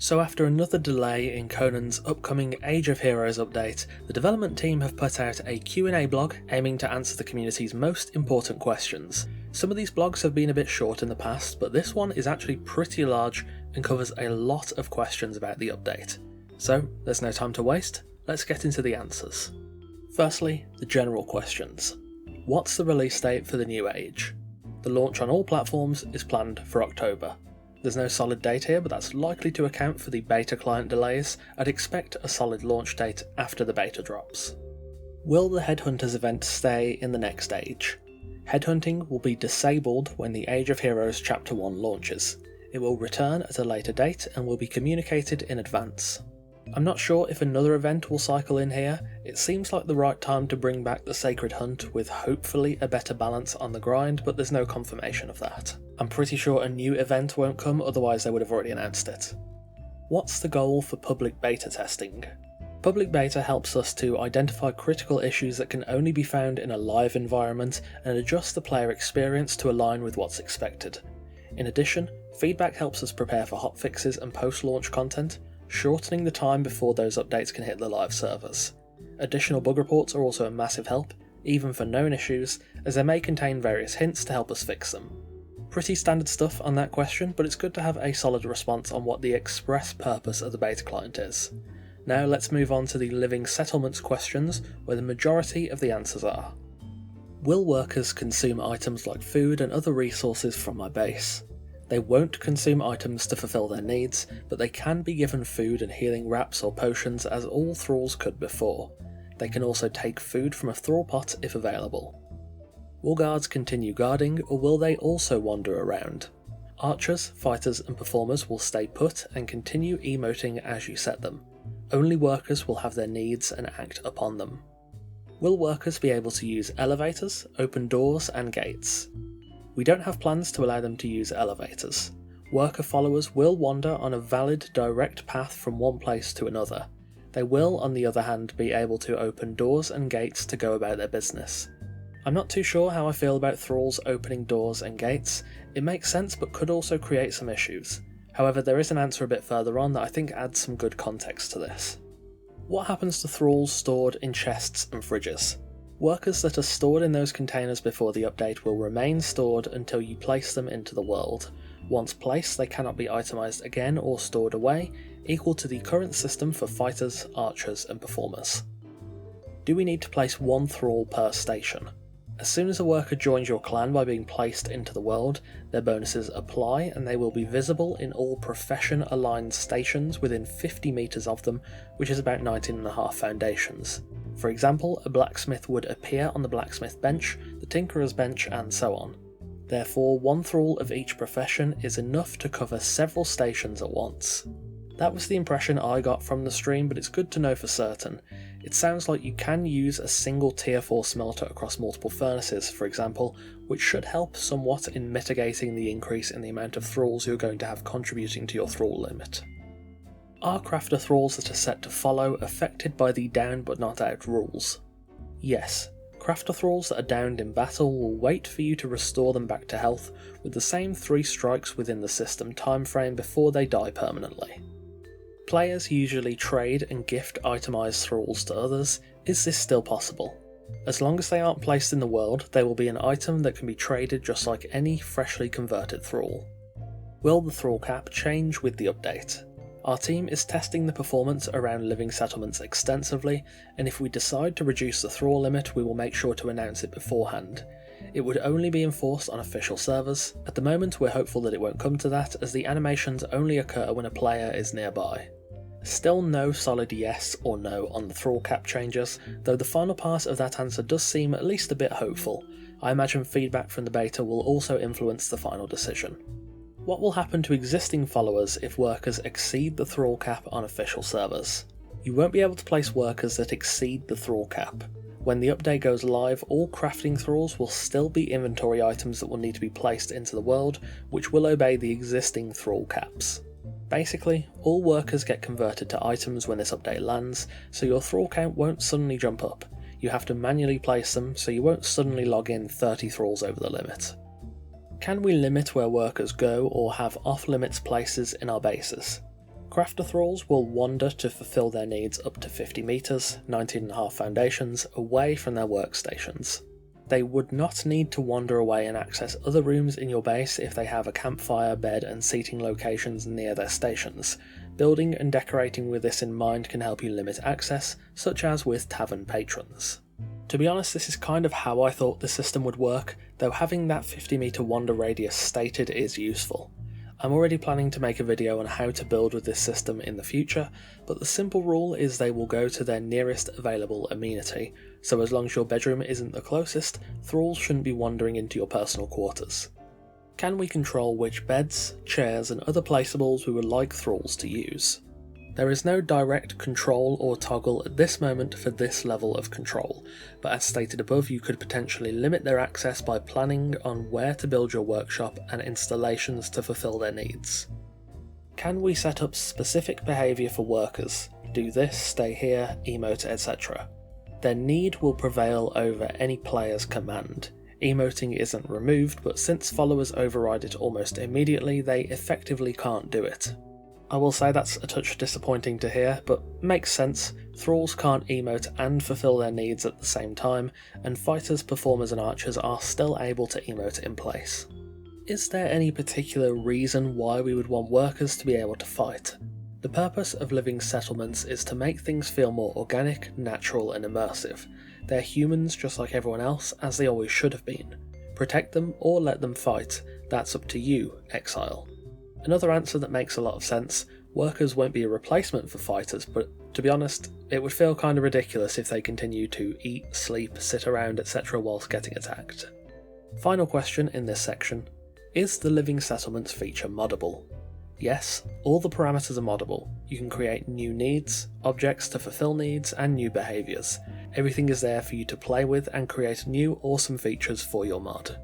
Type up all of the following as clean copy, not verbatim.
So after another delay in Conan's upcoming Age of Heroes update, the development team have put out a Q&A blog aiming to answer the community's most important questions. Some of these blogs have been a bit short in the past, but this one is actually pretty large and covers a lot of questions about the update. So there's no time to waste, let's get into the answers. Firstly, the general questions. What's the release date for the new Age? The launch on all platforms is planned for October. There's no solid date here, but that's likely to account for the beta client delays. I'd expect a solid launch date after the beta drops. Will the Headhunters event stay in the next Age? Headhunting will be disabled when the Age of Heroes Chapter 1 launches. It will return at a later date and will be communicated in advance. I'm not sure if another event will cycle in here. It seems like the right time to bring back the Sacred Hunt with hopefully a better balance on the grind, but there's no confirmation of that. I'm pretty sure a new event won't come, otherwise they would have already announced it. What's the goal for public beta testing? Public beta helps us to identify critical issues that can only be found in a live environment and adjust the player experience to align with what's expected. In addition, feedback helps us prepare for hotfixes and post-launch content, shortening the time before those updates can hit the live servers. Additional bug reports are also a massive help, even for known issues, as they may contain various hints to help us fix them. Pretty standard stuff on that question, but it's good to have a solid response on what the express purpose of the beta client is. Now let's move on to the living settlements questions, where the majority of the answers are. Will workers consume items like food and other resources from my base? They won't consume items to fulfill their needs, but they can be given food and healing wraps or potions as all thralls could before. They can also take food from a thrall pot if available. Will guards continue guarding, or will they also wander around? Archers, fighters and performers will stay put and continue emoting as you set them. Only workers will have their needs and act upon them. Will workers be able to use elevators, open doors and gates? We don't have plans to allow them to use elevators. Worker followers will wander on a valid direct path from one place to another. They will, on the other hand, be able to open doors and gates to go about their business. I'm not too sure how I feel about thralls opening doors and gates. It makes sense but could also create some issues. However, there is an answer a bit further on that I think adds some good context to this. What happens to thralls stored in chests and fridges? Workers that are stored in those containers before the update will remain stored until you place them into the world. Once placed, they cannot be itemised again or stored away, equal to the current system for fighters, archers and performers. Do we need to place one thrall per station? As soon as a worker joins your clan by being placed into the world, their bonuses apply and they will be visible in all profession-aligned stations within 50 metres of them, which is about 19.5 foundations. For example, a blacksmith would appear on the blacksmith bench, the tinkerer's bench and so on. Therefore, one thrall of each profession is enough to cover several stations at once. That was the impression I got from the stream, but it's good to know for certain. It sounds like you can use a single tier 4 smelter across multiple furnaces, for example, which should help somewhat in mitigating the increase in the amount of thralls you're going to have contributing to your thrall limit. Are crafter thralls that are set to follow affected by the down but not out rules? Yes. Crafter thralls that are downed in battle will wait for you to restore them back to health with the same 3 strikes within the system timeframe before they die permanently. Players usually trade and gift itemised thralls to others. Is this still possible? As long as they aren't placed in the world, they will be an item that can be traded just like any freshly converted thrall. Will the thrall cap change with the update? Our team is testing the performance around living settlements extensively, and if we decide to reduce the thrall limit, we will make sure to announce it beforehand. It would only be enforced on official servers. At the moment, we're hopeful that it won't come to that, as the animations only occur when a player is nearby. Still no solid yes or no on the thrall cap changes, though the final part of that answer does seem at least a bit hopeful. I imagine feedback from the beta will also influence the final decision. What will happen to existing followers if workers exceed the thrall cap on official servers? You won't be able to place workers that exceed the thrall cap. When the update goes live, all crafting thralls will still be inventory items that will need to be placed into the world, which will obey the existing thrall caps. Basically, all workers get converted to items when this update lands, so your thrall count won't suddenly jump up. You have to manually place them, so you won't suddenly log in 30 thralls over the limit. Can we limit where workers go or have off-limits places in our bases? Crafter thralls will wander to fulfill their needs up to 50 metres, 19.5 foundations, away from their workstations. They would not need to wander away and access other rooms in your base if they have a campfire, bed and seating locations near their stations. Building and decorating with this in mind can help you limit access, such as with tavern patrons. To be honest, this is kind of how I thought the system would work, though having that 50 metre wander radius stated is useful. I'm already planning to make a video on how to build with this system in the future, but the simple rule is they will go to their nearest available amenity, so as long as your bedroom isn't the closest, thralls shouldn't be wandering into your personal quarters. Can we control which beds, chairs and other placeables we would like thralls to use? There is no direct control or toggle at this moment for this level of control, but as stated above, you could potentially limit their access by planning on where to build your workshop and installations to fulfill their needs. Can we set up specific behaviour for workers? Do this, stay here, emote, etc. Their need will prevail over any player's command. Emoting isn't removed, but since followers override it almost immediately, they effectively can't do it. I will say that's a touch disappointing to hear, but makes sense. Thralls can't emote and fulfill their needs at the same time, and fighters, performers and archers are still able to emote in place. Is there any particular reason why we would want workers to be able to fight? The purpose of living settlements is to make things feel more organic, natural and immersive. They're humans just like everyone else, as they always should have been. Protect them or let them fight, that's up to you, Exile. Another answer that makes a lot of sense, workers won't be a replacement for fighters, but to be honest, it would feel kind of ridiculous if they continue to eat, sleep, sit around, etc. whilst getting attacked. Final question in this section, is the living settlements feature moddable? Yes, all the parameters are moddable. You can create new needs, objects to fulfill needs, and new behaviours. Everything is there for you to play with and create new awesome features for your mod.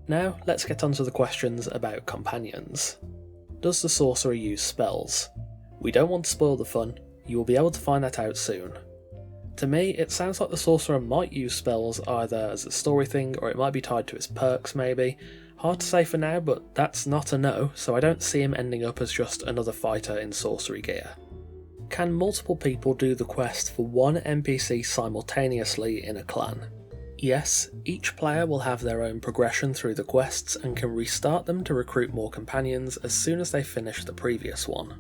Now let's get on to the questions about companions. Does the sorcerer use spells? We don't want to spoil the fun, you will be able to find that out soon. To me, it sounds like the sorcerer might use spells either as a story thing or it might be tied to his perks maybe. Hard to say for now, but that's not a no, so I don't see him ending up as just another fighter in sorcery gear. Can multiple people do the quest for one NPC simultaneously in a clan? Yes, each player will have their own progression through the quests and can restart them to recruit more companions as soon as they finish the previous one.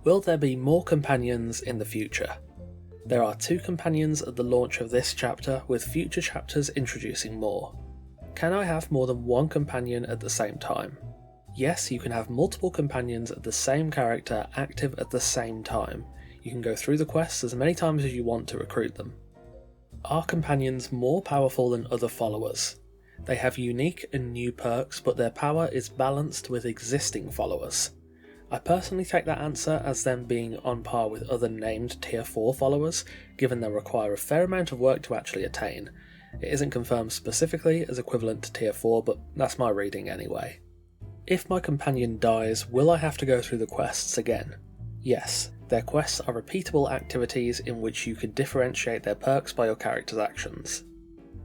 Will there be more companions in the future? There are 2 companions at the launch of this chapter, with future chapters introducing more. Can I have more than one companion at the same time? Yes, you can have multiple companions of the same character active at the same time. You can go through the quests as many times as you want to recruit them. Are companions more powerful than other followers? They have unique and new perks, but their power is balanced with existing followers. I personally take that answer as them being on par with other named tier 4 followers, given they require a fair amount of work to actually attain. It isn't confirmed specifically as equivalent to tier 4, but that's my reading anyway. If my companion dies, will I have to go through the quests again? Yes. Their quests are repeatable activities in which you can differentiate their perks by your character's actions.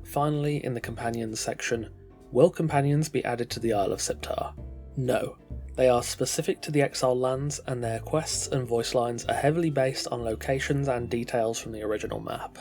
Finally, in the companions section, will companions be added to the Isle of Siptar? No. They are specific to the Exile lands and their quests and voice lines are heavily based on locations and details from the original map.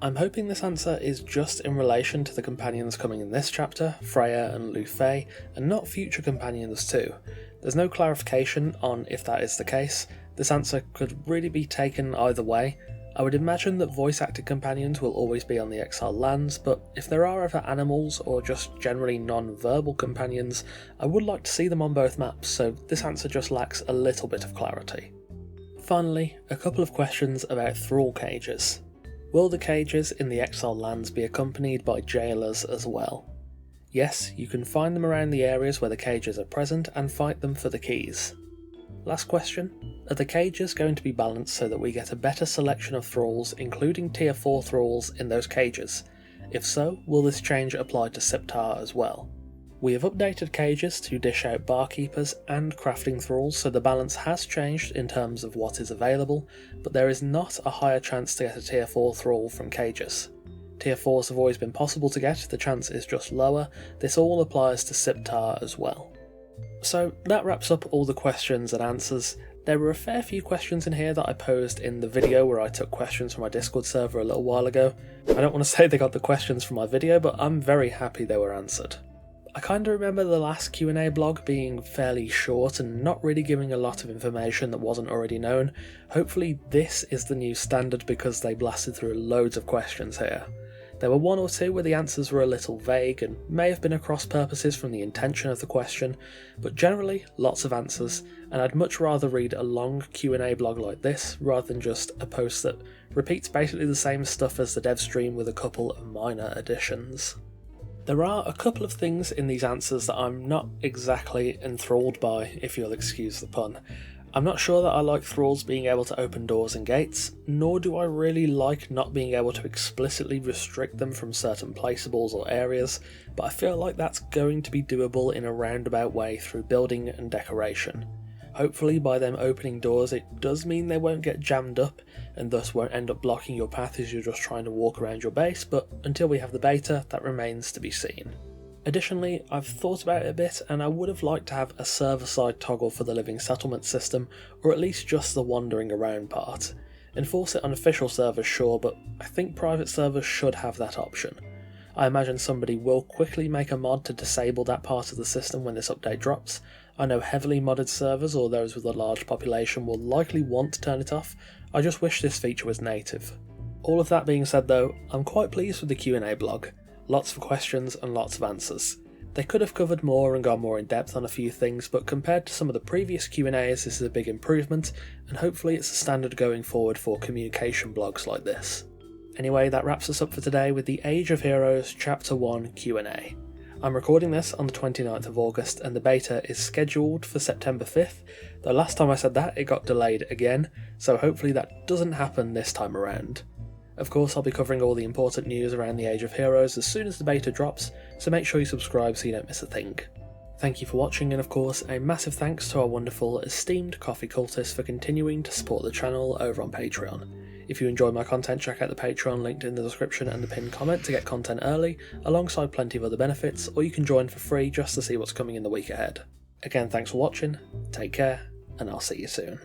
I'm hoping this answer is just in relation to the companions coming in this chapter, Freya and Lu Fei, and not future companions too. There's no clarification on if that is the case. This answer could really be taken either way. I would imagine that voice-acted companions will always be on the Exile lands, but if there are other animals or just generally non-verbal companions, I would like to see them on both maps, so this answer just lacks a little bit of clarity. Finally, a couple of questions about thrall cages. Will the cages in the Exile lands be accompanied by jailers as well? Yes, you can find them around the areas where the cages are present and fight them for the keys. Last question, are the cages going to be balanced so that we get a better selection of thralls, including tier 4 thralls in those cages? If so, will this change apply to Siptar as well? We have updated cages to dish out barkeepers and crafting thralls, so the balance has changed in terms of what is available, but there is not a higher chance to get a tier 4 thrall from cages. Tier 4s have always been possible to get, the chance is just lower. This all applies to Siptar as well. So that wraps up all the questions and answers. There were a fair few questions in here that I posed in the video where I took questions from my Discord server a little while ago. I don't want to say they got the questions from my video, but I'm very happy they were answered. I kinda remember the last Q&A blog being fairly short and not really giving a lot of information that wasn't already known. Hopefully this is the new standard because they blasted through loads of questions here. There were one or two where the answers were a little vague and may have been across purposes from the intention of the question, but generally lots of answers, and I'd much rather read a long Q&A blog like this rather than just a post that repeats basically the same stuff as the dev stream with a couple of minor additions. There are a couple of things in these answers that I'm not exactly enthralled by, if you'll excuse the pun. I'm not sure that I like thralls being able to open doors and gates, nor do I really like not being able to explicitly restrict them from certain placeables or areas, but I feel like that's going to be doable in a roundabout way through building and decoration. Hopefully by them opening doors it does mean they won't get jammed up and thus won't end up blocking your path as you're just trying to walk around your base, but until we have the beta, that remains to be seen. Additionally, I've thought about it a bit and I would have liked to have a server-side toggle for the living settlement system, or at least just the wandering around part. Enforce it on official servers, sure, but I think private servers should have that option. I imagine somebody will quickly make a mod to disable that part of the system when this update drops. I know heavily modded servers or those with a large population will likely want to turn it off. I just wish this feature was native. All of that being said though, I'm quite pleased with the Q&A blog. Lots of questions and lots of answers. They could have covered more and gone more in depth on a few things, but compared to some of the previous Q&As this is a big improvement, and hopefully it's a standard going forward for communication blogs like this. Anyway, that wraps us up for today with the Age of Heroes Chapter 1 Q&A. I'm recording this on the 29th of August and the beta is scheduled for September 5th, though last time I said that it got delayed again, so hopefully that doesn't happen this time around. Of course I'll be covering all the important news around the Age of Heroes as soon as the beta drops, so make sure you subscribe so you don't miss a thing. Thank you for watching, and of course a massive thanks to our wonderful esteemed coffee cultists for continuing to support the channel over on Patreon. If you enjoy my content, check out the Patreon linked in the description and the pinned comment to get content early, alongside plenty of other benefits, or you can join for free just to see what's coming in the week ahead. Again, thanks for watching, take care, and I'll see you soon.